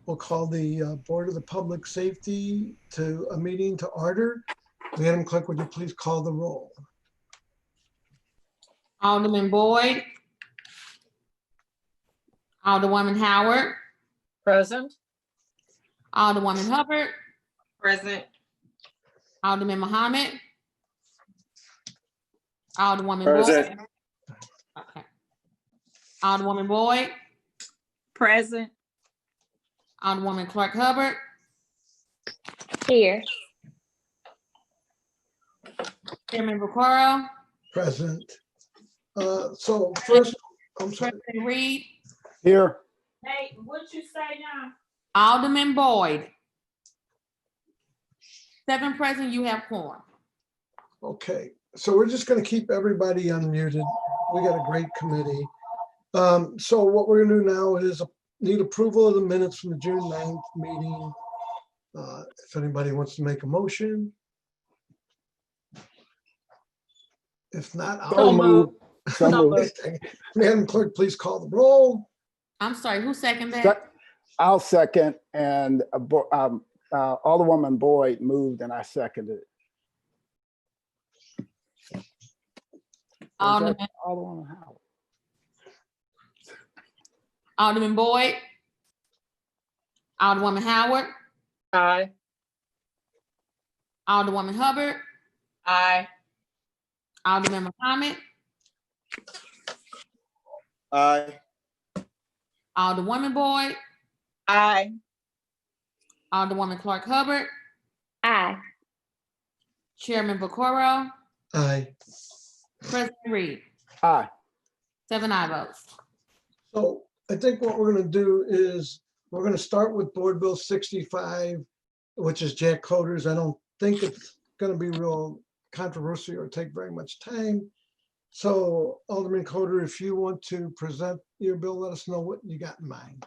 we'll call the Board of the Public Safety to a meeting to order. Madam Clerk, would you please call the roll? Alderman Boyd. Alderwoman Howard. Present. Alderwoman Hubbard. Present. Alderman Muhammad. Alderwoman Present. Boyd. Okay. Alderwoman Boyd. Present. Alderwoman Clark Hubbard. Here. Chairman Vaccaro. Present. So first, I'm sorry. President Reed. Here. Hey, what you say now? Alderman Boyd. 7 present, you have quorum. Okay, so we're just going to keep everybody unmuted. We got a great committee. So what we're going to do now is need approval of the minutes from the June 9th meeting. If anybody wants to make a motion. If not, So moved. So So moved. Madam Clerk, please call the roll. I'm sorry, who seconded that? I'll second, and Alderwoman Boyd moved and I seconded. Alderman, Alderwoman Howard. Alderman Boyd. Alderwoman Howard. Aye. Alderwoman Hubbard. Aye. Alderman Muhammad. Aye. Alderwoman Boyd. Aye. Alderwoman Clark Hubbard. Aye. Chairman Vaccaro. Aye. President Reed. Aye. 7 aye votes. So I think what we're going to do is we're going to start with Board Bill 65, which is Jack Coder's. I don't think it's going to be real controversial or take very much time. So Alderman Coder, if you want to present your bill, let us know what you got in mind.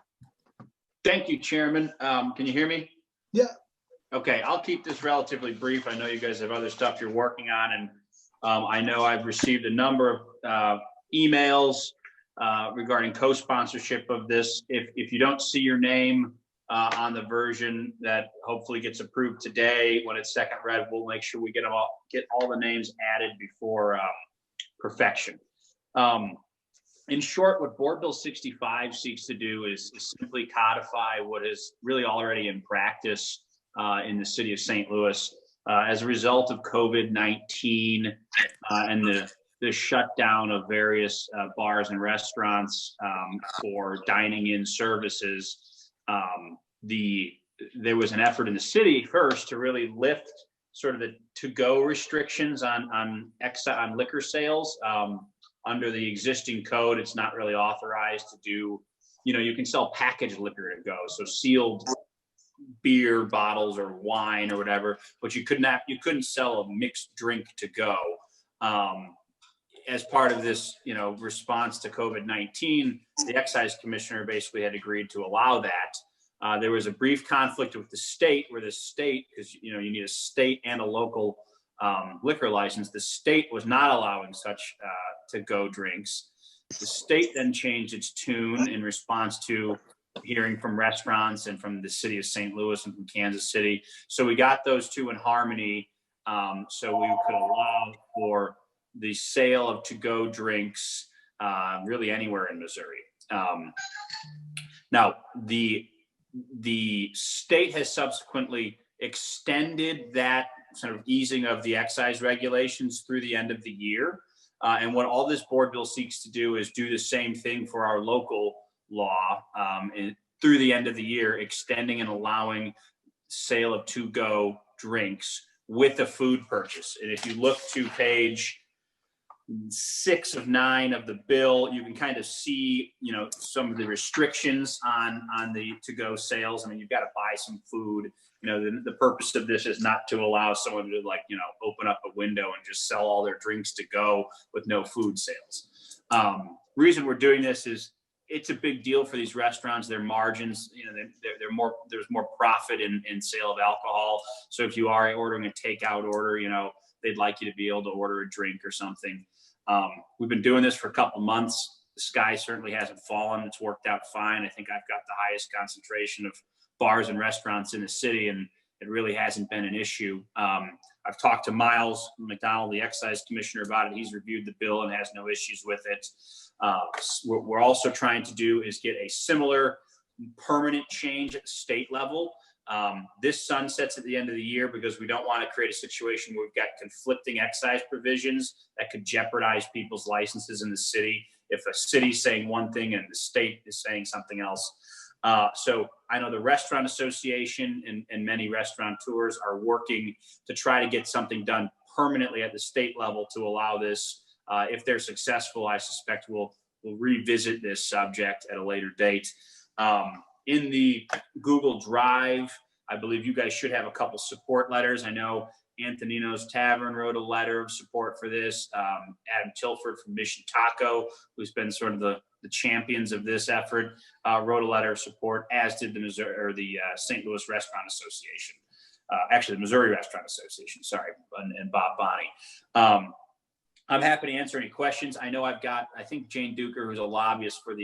Thank you, Chairman. Can you hear me? Yeah. Okay, I'll keep this relatively brief. I know you guys have other stuff you're working on, and I know I've received a number of emails regarding co-sponsorship of this. If you don't see your name on the version that hopefully gets approved today, when it's second read, we'll make sure we get all the names added before perfection. In short, what Board Bill 65 seeks to do is simply codify what is really already in practice in the city of St. Louis as a result of COVID-19 and the shutdown of various bars and restaurants for dining in services. There was an effort in the city first to really lift sort of the to-go restrictions on liquor sales. Under the existing code, it's not really authorized to do, you can sell packaged liquor to go, so sealed beer bottles or wine or whatever, but you couldn't sell a mixed drink to go. As part of this, response to COVID-19, the excise commissioner basically had agreed to allow that. There was a brief conflict with the state where the state, because you need a state and a local liquor license, the state was not allowing such to-go drinks. The state then changed its tune in response to hearing from restaurants and from the city of St. Louis and from Kansas City. So we got those two in harmony, so we could allow for the sale of to-go drinks really anywhere in Missouri. Now, the state has subsequently extended that sort of easing of the excise regulations through the end of the year. And what all this board bill seeks to do is do the same thing for our local law through the end of the year, extending and allowing sale of to-go drinks with a food purchase. And if you look to page 6 of 9 of the bill, you can kind of see, some of the restrictions on the to-go sales. I mean, you've got to buy some food. The purpose of this is not to allow someone to open up a window and just sell all their drinks to go with no food sales. Reason we're doing this is it's a big deal for these restaurants. Their margins, there's more profit in sale of alcohol. So if you are ordering a takeout order, they'd like you to be able to order a drink or something. We've been doing this for a couple months. The sky certainly hasn't fallen. It's worked out fine. I think I've got the highest concentration of bars and restaurants in the city, and it really hasn't been an issue. I've talked to Miles McDonald, the excise commissioner, about it. He's reviewed the bill and has no issues with it. What we're also trying to do is get a similar permanent change at the state level. This sunsets at the end of the year because we don't want to create a situation where we've got conflicting excise provisions that could jeopardize people's licenses in the city if a city's saying one thing and the state is saying something else. So I know the Restaurant Association and many restaurateurs are working to try to get something done permanently at the state level to allow this. If they're successful, I suspect we'll revisit this subject at a later date. In the Google Drive, I believe you guys should have a couple support letters. I know Antonino's Tavern wrote a letter of support for this. Adam Tilford from Mission Taco, who's been sort of the champions of this effort, wrote a letter of support, as did the St. Louis Restaurant Association. Actually, the Missouri Restaurant Association, sorry, and Bob Bonney. I'm happy to answer any questions. I know I think Jane Duker, who's a lobbyist for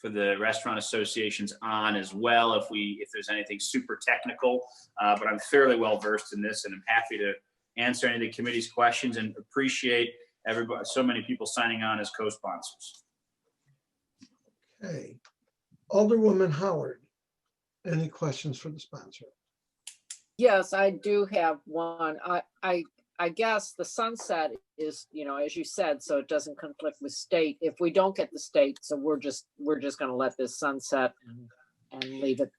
the restaurant associations, on as well if there's anything super technical, but I'm fairly well versed in this, and I'm happy to answer any of the committee's questions and appreciate everybody, so many people signing on as co-sponsors. Okay. Alderwoman Howard, any questions for the sponsor? Yes, I do have one. I guess the sunset is, as you said, so it doesn't conflict with state. If we don't get the state, so we're just going to let this sunset and leave it.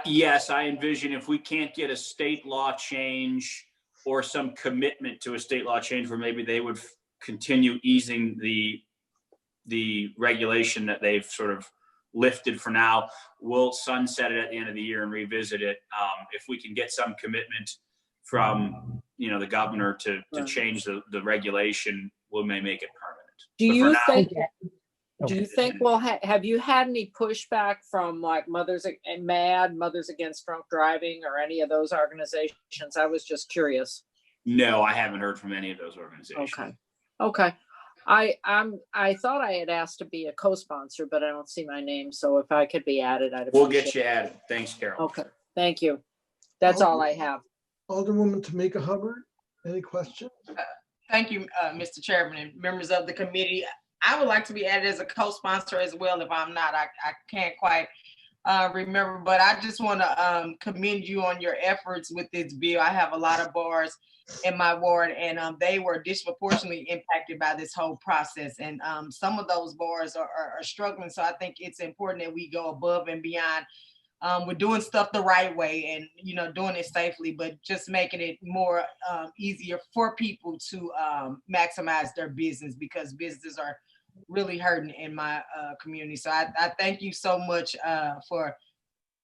Yes, I envision if we can't get a state law change or some commitment to a state law change where maybe they would continue easing the regulation that they've sort of lifted for now, we'll sunset it at the end of the year and revisit it. If we can get some commitment from the governor to change the regulation, we may make it permanent. Do you think well, have you had any pushback from like Mothers Against Drunk Driving or any of those organizations? I was just curious. No, I haven't heard from any of those organizations. Okay. I thought I had asked to be a co-sponsor, but I don't see my name. So if I could be added, we'll get you added. Thanks, Carol. Okay, thank you. That's all I have. Alderwoman Tamika Hubbard, any questions? Thank you, Mr. Chairman and members of the committee. I would like to be added as a co-sponsor as well. If I'm not, I can't quite remember, but I just want to commend you on your efforts with this bill. I have a lot of bars in my ward, and they were disproportionately impacted by this whole process. And some of those bars are struggling. So I think it's important that we go above and beyond. We're doing stuff the right way and, doing it safely, but just making it more easier for people to maximize their business, because businesses are really hurting in my community. So I thank you so much for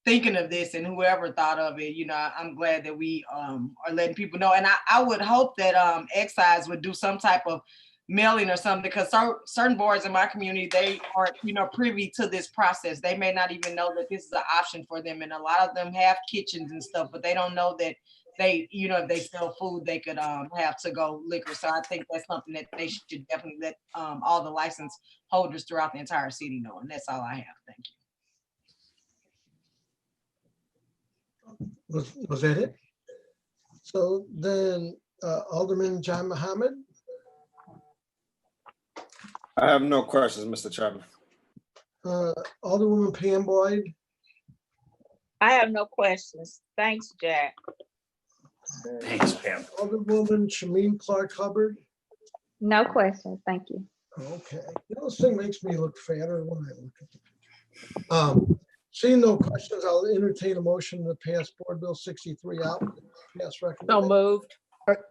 thinking of this, and whoever thought of it. I'm glad that we are letting people know. And I would hope that excise would do some type of mailing or something, because certain boards in my community, they aren't privy to this process. They may not even know that this is an option for them, and a lot of them have kitchens and stuff, but they don't know that they if they sell food, they could have to-go liquor. So I think that's something that they should definitely let all the license holders throughout the entire city know. And that's all I have. Thank you. Was that it? So then Alderman John Muhammad. I have no questions, Mr. Chairman. Alderwoman Pam Boyd. I have no questions. Thanks, Jack. Thanks, Pam. Alderwoman Shameen Clark Hubbard. No questions. Thank you. Okay. This thing makes me look fatter when I look at the picture. Seeing no questions, I'll entertain a motion to pass Board Bill 63 out. Pass So recommendation. moved.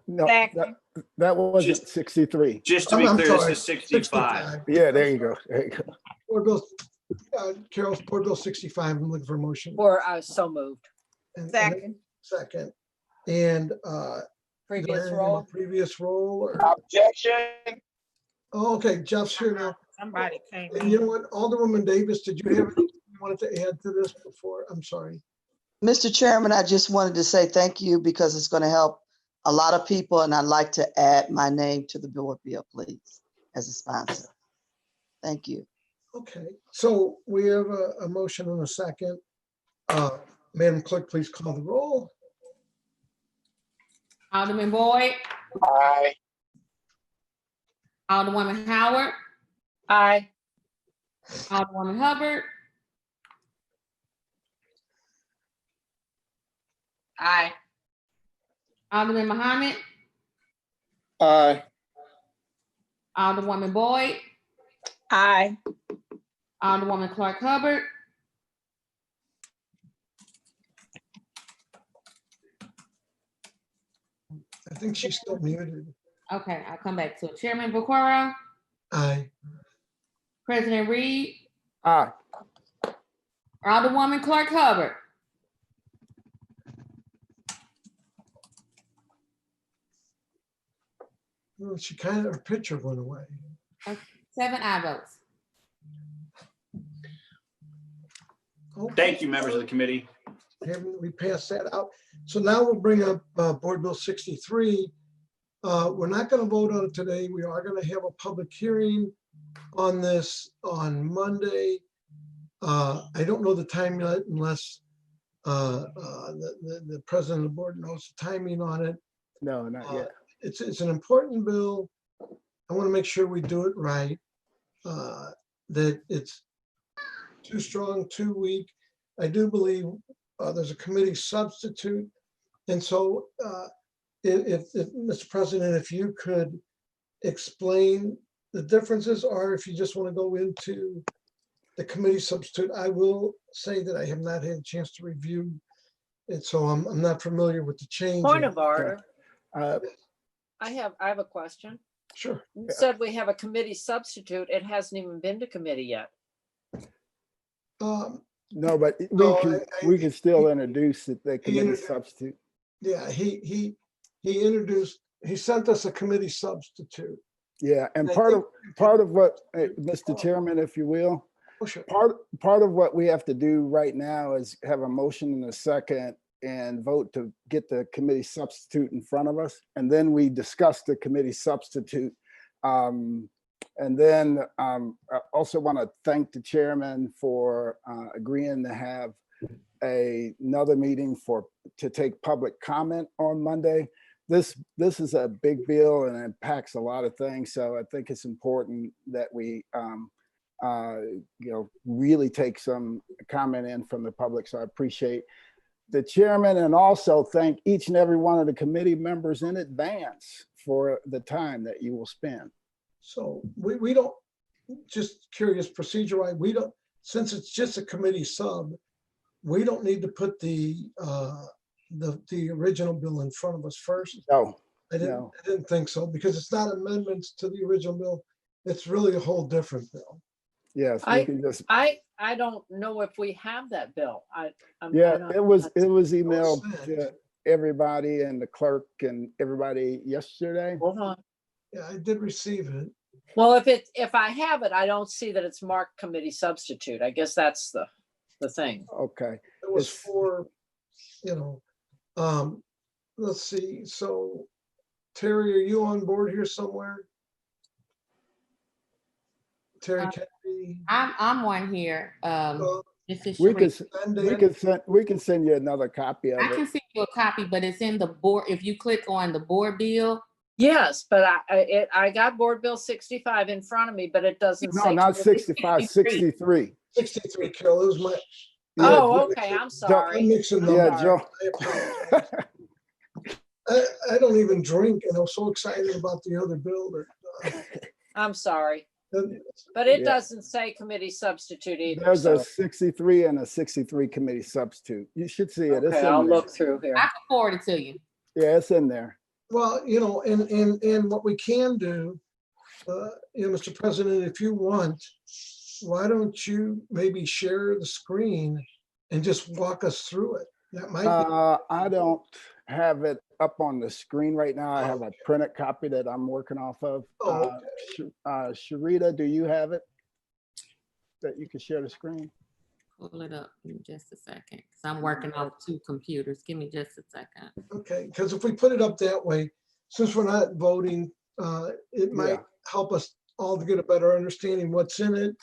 No, Second. that wasn't 63. Just to be I'm clear, sorry, this is 65. Yeah, there you go. Board Bill, Carol's Board Bill 65. I'm looking for a motion. Or so moved. And- Second. Second. And Previous do I role. have a previous role or? Objection. Oh, okay, Jeff's here now. Somebody came And you in. know what, Alderwoman Davis, did you have anything you wanted to add to this before? I'm sorry. Mr. Chairman, I just wanted to say thank you because it's going to help a lot of people, and I'd like to add my name to the board bill, please, as a sponsor. Thank you. Okay, so we have a motion and a second. Madam Clerk, please call the roll. Alderman Boyd, Aye. Alderwoman Howard, Aye. Alderwoman Hubbard, Aye. Alderman Muhammad, Aye. Alderwoman Boyd, Aye. Alderwoman Clark Hubbard, I think she's still muted. okay, I'll come back to it. Chairman Vaccaro, Aye. President Reed, Aye. Alderwoman Clark Hubbard. Well, she kind of, her picture went away. 7 aye votes. Okay. Thank you, members of the committee. Haven't we passed that out? So now we'll bring up Board Bill 63. We're not going to vote on it today. We are going to have a public hearing on this on Monday. I don't know the time yet unless the president of the board knows the timing on it. No, not yet. It's an important bill. I want to make sure we do it right. That it's too strong, too weak. I do believe there's a committee substitute. And so if Mr. President, if you could explain the differences, or if you just want to go into the committee substitute, I will say that I have not had a chance to review it, so I'm not familiar with the change. Point of order. Uh, I have a question. Sure. You said we have a committee substitute. It hasn't even been to committee yet. No, but No, we can still introduce the committee introduced- substitute. Yeah, he sent us a committee substitute. Yeah, and I part think- of what, Mr. Chairman, if you will, Oh, sure. part of what we have to do right now is have a motion in a second and vote to get the committee substitute in front of us. And then we discuss the committee substitute. And then I also want to thank the chairman for agreeing to have another meeting to take public comment on Monday. This is a big bill and it impacts a lot of things. So I think it's important that we really take some comment in from the public. So I appreciate the chairman and also thank each and every one of the committee members in advance for the time that you will spend. So we don't, just curious procedure, we don't, since it's just a committee sub, we don't need to put the original bill in front of us first. No, I didn't think so, because it's not amendments to the original bill. It's really a whole different bill. yes, we can just, I don't know if we have that bill. it was emailed to everybody and the clerk and everybody yesterday. Hold on. Yeah, I did receive it. Well, if I have it, I don't see that it's marked committee substitute. I guess that's the thing. Okay. It was It's- for, let's see, so Terry, are you on board here somewhere? Terry Kennedy? I'm one here. This is We Sheree. can send you another copy of I can it. send you a copy, but it's in the board. If you click on the board bill, Yes, but I got Board Bill 65 in front of me, but it doesn't No, say. not committee. 65, 63. 63, Carol, it was my. Oh, okay, I'm I'm sorry. mixing them Yeah, up. Joe. I apologize. I don't even drink, and I'm so excited about the other bill. I'm sorry, that- but it Yeah. doesn't say committee substitute either. There's a so- 63 and a 63 committee substitute. You should see it. It's Okay, in I'll there. look through here. I can forward it to you. Yeah, it's in there. Well, and what we can do, Mr. President, if you want, why don't you maybe share the screen and just walk us through it? That might be. I don't have it up on the screen right now. I have a printed copy that I'm working off of. Oh, Sharita, do you have it? That you can share the screen? Pull it up in just a second, because I'm working on 2 computers. Give me just a second. Okay, because if we put it up that way, since we're not voting, it might Yeah. help us all to get a better understanding what's in it.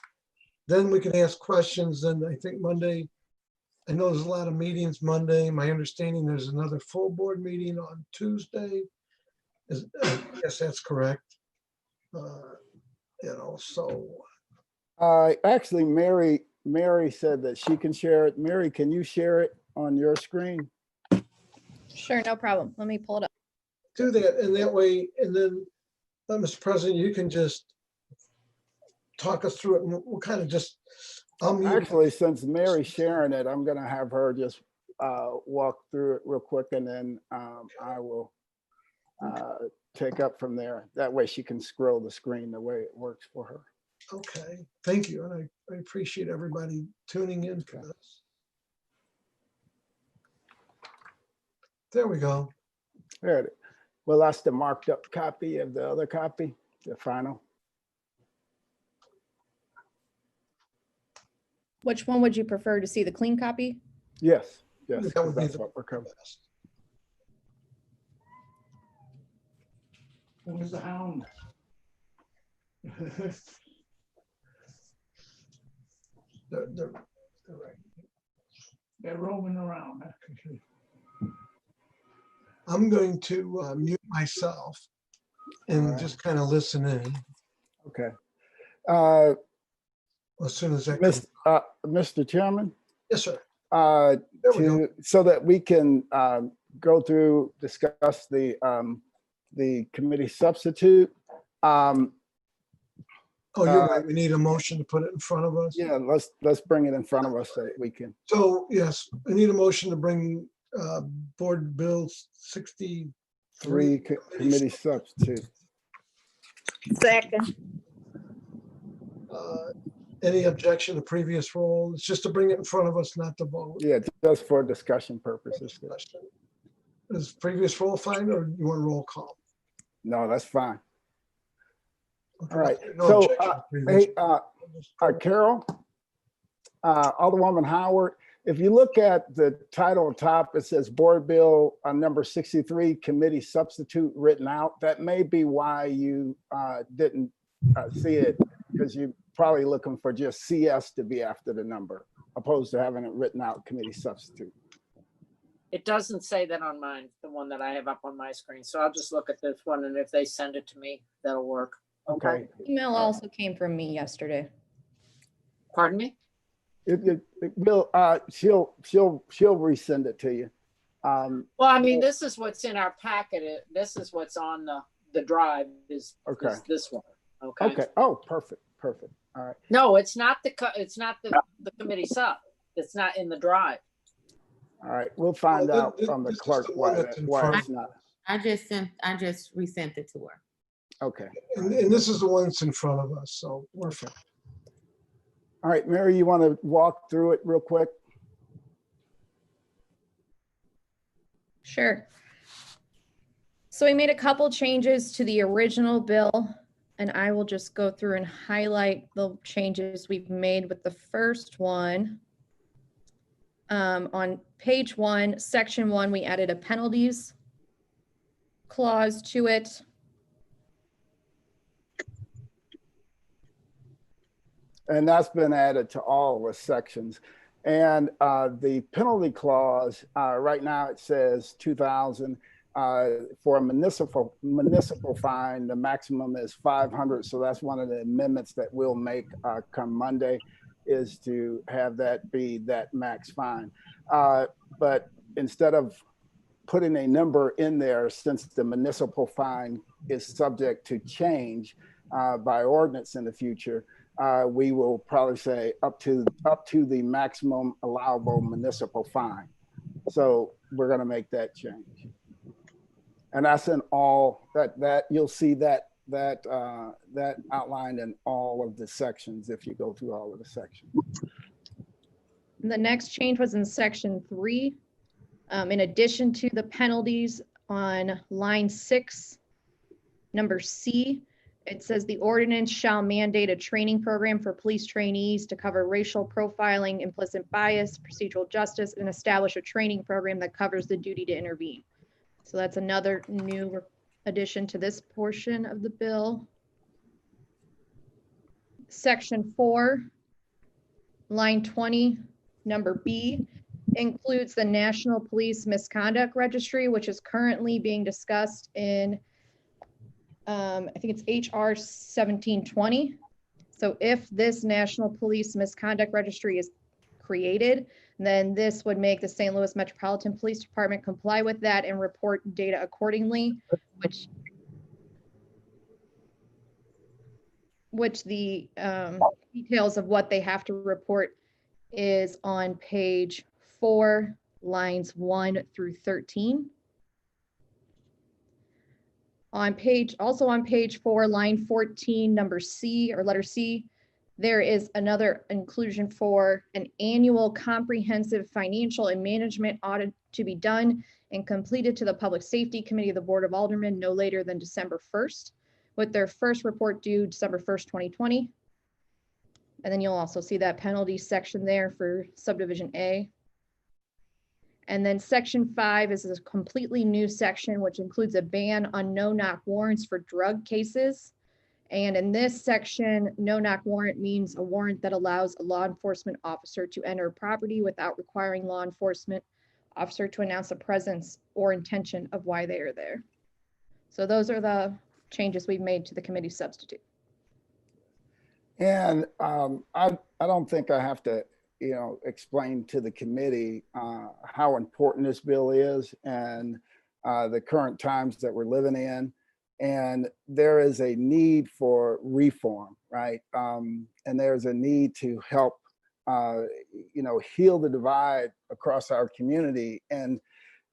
Then we can ask questions, and I think Monday, I know there's a lot of meetings Monday. My understanding there's another full board meeting on Tuesday. I guess that's correct. So Actually, Mary said that she can share it. Mary, can you share it on your screen? Sure, no problem. Let me pull it up. do that, and that way, and then, Mr. President, you can just talk us through it, and we'll kind of just, Actually, since Mary's sharing it, I'm gonna have her just walk through it real quick, and then I will take up from there. That way she can scroll the screen the way it works for her. Okay, thank you, and I appreciate everybody tuning in for this. There we go. There it is. Well, that's the marked up copy of the other copy, the final. Which one would you prefer to see, the clean copy? Yes, yes, That would be that's the what we're covering. best. Where's the hound? They're right. They're roaming around. I'm going to mute myself and All right. just kind of listen in Okay. as soon as that comes. Mr. Chairman, Yes, sir. There we go. so that we can go through, discuss the committee substitute. Oh, you're right. We need a motion to put it in front of us. Yeah, let's bring it in front of us so that we can. So, yes, I need a motion to bring Board Bill 63. Committee substitute. Second. Any objection to previous role? It's just to bring it in front of us, not to vote. Yeah, just for discussion purposes. Is previous role fine, or you want a roll call? No, that's fine. Okay. All right. No So, objection to previous. hey, Carol, Alderwoman Howard, if you look at the title on top, it says Board Bill number 63, Committee Substitute written out. That may be why you didn't see it, because you're probably looking for just CS to be after the number, opposed to having it written out Committee Substitute. It doesn't say that on mine, the one that I have up on my screen. So I'll just look at this one, and if they send it to me, that'll work. Okay. Email also came from me yesterday. Pardon me? It will, she'll resend it to you. Well, I mean, this is what's in our packet. This is what's on the drive is this one. Okay. Okay. Oh, perfect. Perfect. All right. No, it's not the committee sub. It's not in the drive. All right. We'll find out from the clerk why it's not. I just resent it to her. Okay. And this is the one that's in front of us, so we're fine. All right, Mary, you want to walk through it real quick? Sure. So we made a couple changes to the original bill, and I will just go through and highlight the changes we've made with the first one. On page 1, section 1, we added a penalties clause to it. And that's been added to all the sections. And the penalty clause, right now it says 2,000. For a municipal fine, the maximum is 500. So that's one of the amendments that we'll make come Monday, is to have that be that max fine. But instead of putting a number in there, since the municipal fine is subject to change by ordinance in the future, we will probably say up to the maximum allowable municipal fine. So we're going to make that change, and that's in all that you'll see that outlined in all of the sections if you go through all of the sections. The next change was in section 3. In addition to the penalties on line 6, number C, it says the ordinance shall mandate a training program for police trainees to cover racial profiling, implicit bias, procedural justice, and establish a training program that covers the duty to intervene. So that's another new addition to this portion of the bill. Section 4, line 20, number B, includes the National Police Misconduct Registry, which is currently being discussed in, I think it's HR 1720. So if this National Police Misconduct Registry is created, then this would make the St. Louis Metropolitan Police Department comply with that and report data accordingly, which the details of what they have to report is on page 4, lines 1 through 13. Also on page 4, line 14, number C or letter C, there is another inclusion for an annual comprehensive financial and management audit to be done and completed to the Public Safety Committee of the Board of Aldermen no later than December 1st, with their first report due December 1st, 2020. And then you'll also see that penalty section there for subdivision A. And then section 5 is a completely new section, which includes a ban on no-knock warrants for drug cases. And in this section, no-knock warrant means a warrant that allows a law enforcement officer to enter property without requiring law enforcement officer to announce the presence or intention of why they are there. So those are the changes we've made to the committee substitute. And I don't think I have to, explain to the committee how important this bill is and the current times that we're living in. And there is a need for reform, right? And there's a need to help, heal the divide across our community and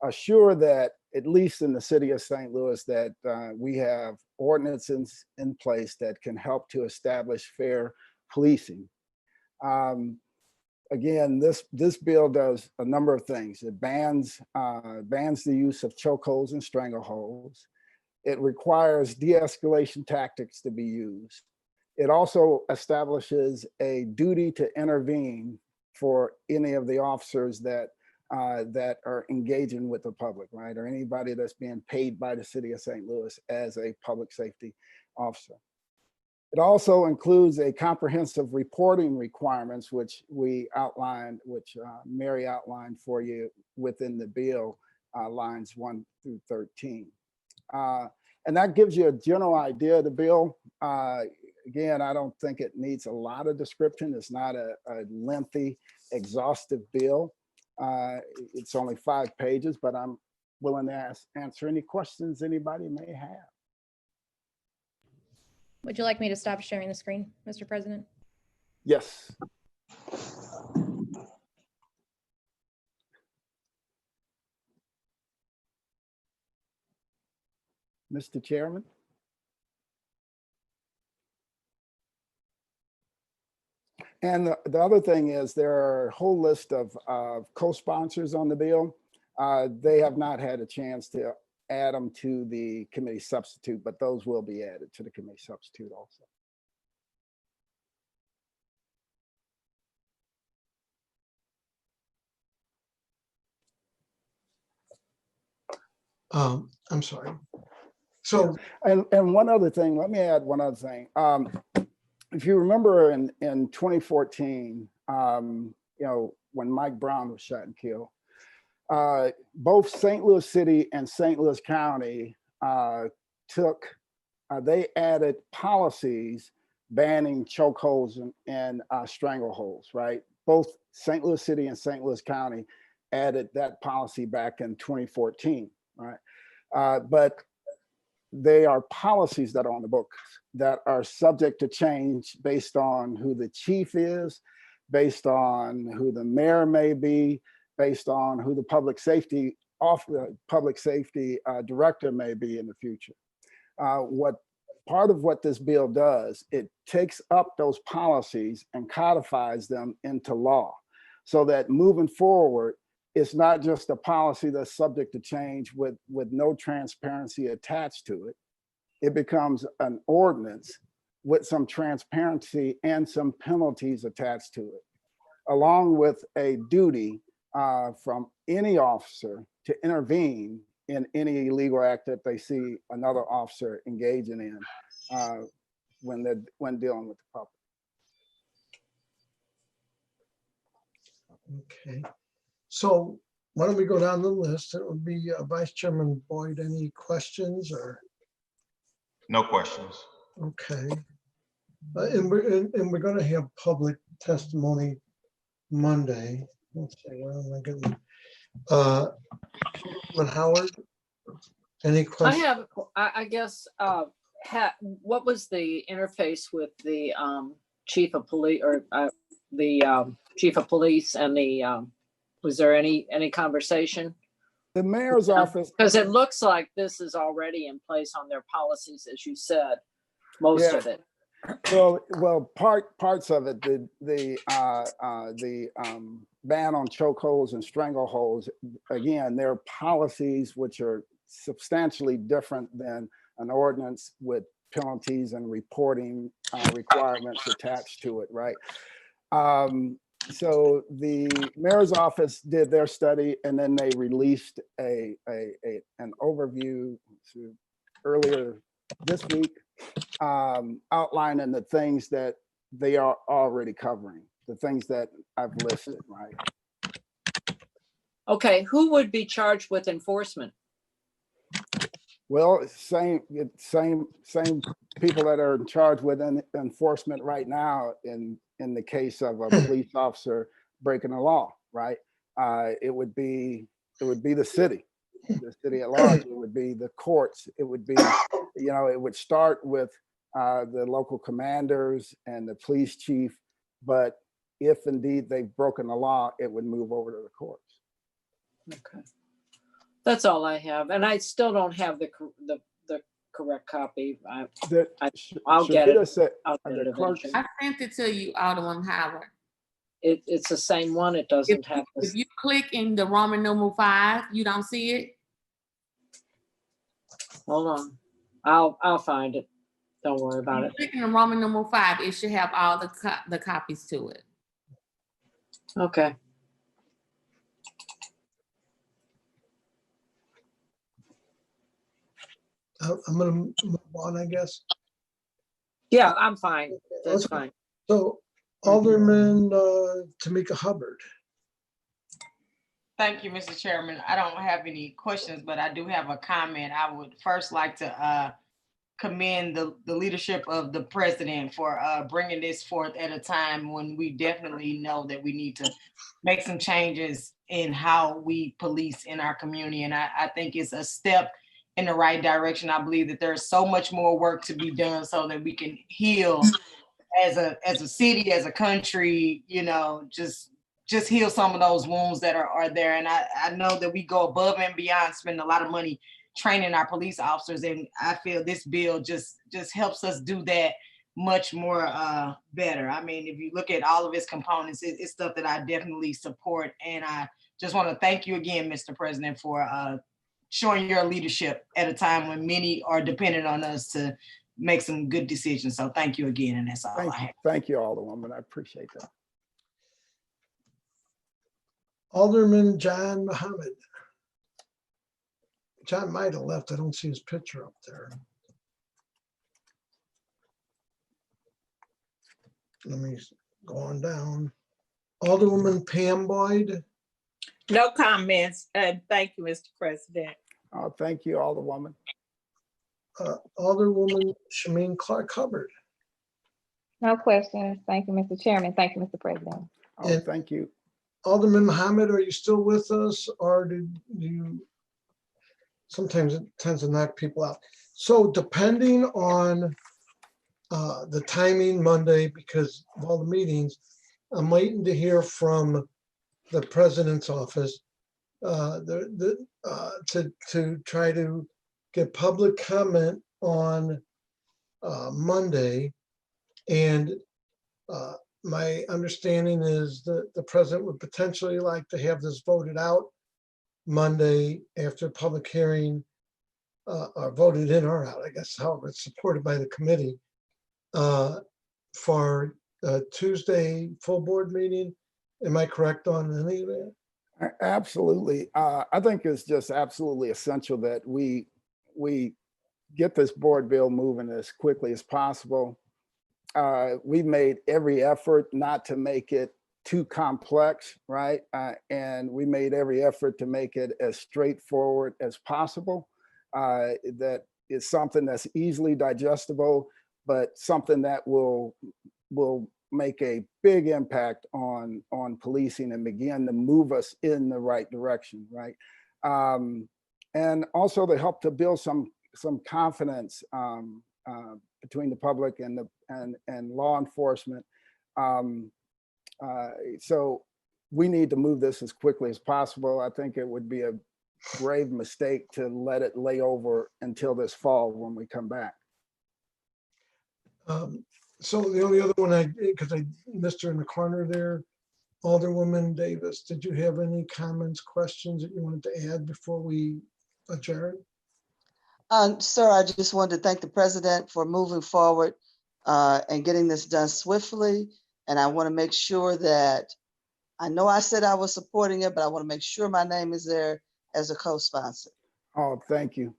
assure that, at least in the city of St. Louis, that we have ordinances in place that can help to establish fair policing. Again, this bill does a number of things. It bans the use of chokeholds and strangleholds. It requires de-escalation tactics to be used. It also establishes a duty to intervene for any of the officers that are engaging with the public, right? Or anybody that's being paid by the city of St. Louis as a public safety officer. It also includes a comprehensive reporting requirements, which we outlined, which Mary outlined for you within the bill, lines 1 through 13. And that gives you a general idea of the bill. Again, I don't think it needs a lot of description. It's not a lengthy, exhaustive bill. It's only 5 pages, but I'm willing to answer any questions anybody may have. Would you like me to stop sharing the screen, Mr. President? Yes. Mr. Chairman. And the other thing is there are a whole list of co-sponsors on the bill. They have not had a chance to add them to the committee substitute, but those will be added to the committee substitute also. I'm sorry. So, and one other thing, let me add one other thing. If you remember in 2014, when Mike Brown was shot and killed, both St. Louis City and St. Louis County they added policies banning chokeholds and strangleholds, right? Both St. Louis City and St. Louis County added that policy back in 2014, right? But they are policies that are on the books that are subject to change based on who the chief is, based on who the mayor may be, based on who the public safety director may be in the future. Part of what this bill does, it takes up those policies and codifies them into law so that moving forward, it's not just a policy that's subject to change with no transparency attached to it. It becomes an ordinance with some transparency and some penalties attached to it, along with a duty from any officer to intervene in any illegal act that they see another officer engaging in when dealing with the public. okay. So why don't we go down the list? It would be Vice Chairman Boyd. Any questions or? No questions. Okay. And we're going to have public testimony Monday. Let's see, where am I getting? Alderman Howard, any I questions? have, I guess, what was the interface with the chief of police or the chief of police and the, was there any conversation? The mayor's office, Because it looks like this is already in place on their policies, as you said, most Yeah. of it. well, parts of it, the ban on chokeholds and strangleholds, again, there are policies which are substantially different than an ordinance with penalties and reporting requirements attached to it, right? So the mayor's office did their study, and then they released an overview earlier this week, outlining the things that they are already covering, the things that I've listed, right? Okay, who would be charged with enforcement? Well, same people that are in charge with enforcement right now in the case of a police officer breaking the law, right? It would be the city at large. It would be the courts. It would be, it would start with the local commanders and the police chief, but if indeed they've broken the law, it would move over to the courts. Okay. That's all I have. And I still don't have the correct copy. I'll get it. I'll get it eventually. I sent it to you, Alderman Howard. It's the same one. It doesn't have this. If you click in the Roman numeral 5, you don't see it? Hold on. I'll find it. Don't worry about it. Click in the Roman numeral 5, it should have all the copies to it. Okay. I'm gonna move on, I guess. Yeah, I'm fine. That's Okay. fine. So Alderman Tamika Hubbard. Thank you, Mr. Chairman. I don't have any questions, but I do have a comment. I would first like to commend the leadership of the president for bringing this forth at a time when we definitely know that we need to make some changes in how we police in our community. And I think it's a step in the right direction. I believe that there's so much more work to be done so that we can heal as a city, as a country, just heal some of those wounds that are there. And I know that we go above and beyond, spend a lot of money training our police officers. And I feel this bill just helps us do that much more better. I mean, if you look at all of its components, it's stuff that I definitely support. And I just want to thank you again, Mr. President, for showing your leadership at a time when many are dependent on us to make some good decisions. So thank you again. And that's all I have. Thank you, Alderwoman. I appreciate that. Alderman John Muhammad. John might have left. I don't see his picture up there. Let me go on down. Alderwoman Pam Boyd. No comments. Thank you, Mr. President. Oh, thank you, Alderwoman. Alderwoman Shameen Clark Hubbard. No questions. Thank you, Mr. Chairman. Thank you, Mr. President. Oh, And- thank you. Alderman Muhammad, are you still with us, or did you? Sometimes it tends to knock people out. So depending on the timing Monday, because of all the meetings, I'm waiting to hear from the president's office to try to get public comment on Monday. And my understanding is that the president would potentially like to have this voted out Monday after public hearing, or voted in or out, I guess, however it's supported by the committee, for Tuesday full board meeting. Am I correct on any of that? Absolutely. I think it's just absolutely essential that we get this board bill moving as quickly as possible. We've made every effort not to make it too complex, right? And we made every effort to make it as straightforward as possible. That is something that's easily digestible, but something that will make a big impact on policing and begin to move us in the right direction, right? And also to help to build some confidence between the public and law enforcement. So we need to move this as quickly as possible. I think it would be a grave mistake to let it lay over until this fall when we come back. So the only other one because I missed her in the corner there, Alderwoman Davis, did you have any comments, questions that you wanted to add before we adjourn? Sir, I just wanted to thank the president for moving forward and getting this done swiftly. And I want to make sure that, I know I said I was supporting it, but I want to make sure my name is there as a co-sponsor. Oh, thank you.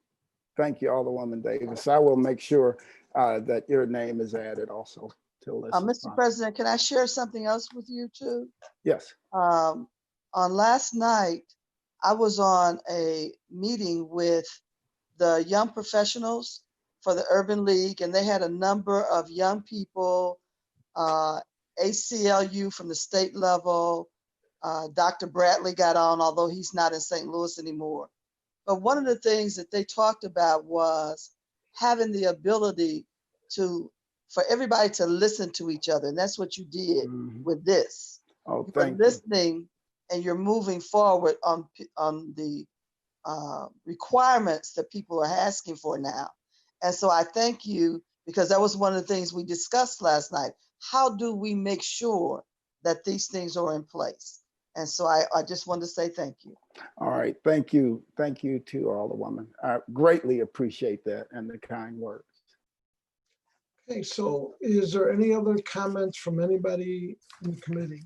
Thank you, Alderwoman Davis. I will make sure that your name is added also till this. Mr. President, can I share something else with you too? Yes. On last night, I was on a meeting with the young professionals for the Urban League, and they had a number of young people, ACLU from the state level. Dr. Bradley got on, although he's not in St. Louis anymore. But one of the things that they talked about was having the ability for everybody to listen to each other. And that's what you did with this. Oh, You're thank you. listening and you're moving forward on the requirements that people are asking for now. And so I thank you, because that was one of the things we discussed last night. How do we make sure that these things are in place? And so I just wanted to say thank you. All right. Thank you. Thank you to Alderwoman. I greatly appreciate that and the kind words. Okay, so is there any other comments from anybody in the committee?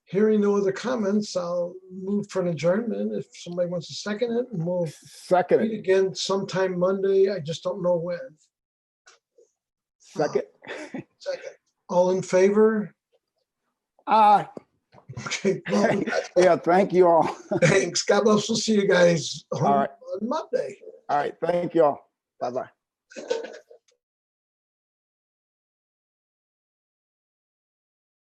Hearing no other comments, I'll move for an adjournment if somebody wants to second it, and we'll Second meet it. again sometime Monday. I just don't know when. Second. Second. All in favor? Aye. Okay. Well, Yeah, thank you all. thanks. God bless. We'll see you guys All right. on Monday. All right. Thank you all. Bye-bye.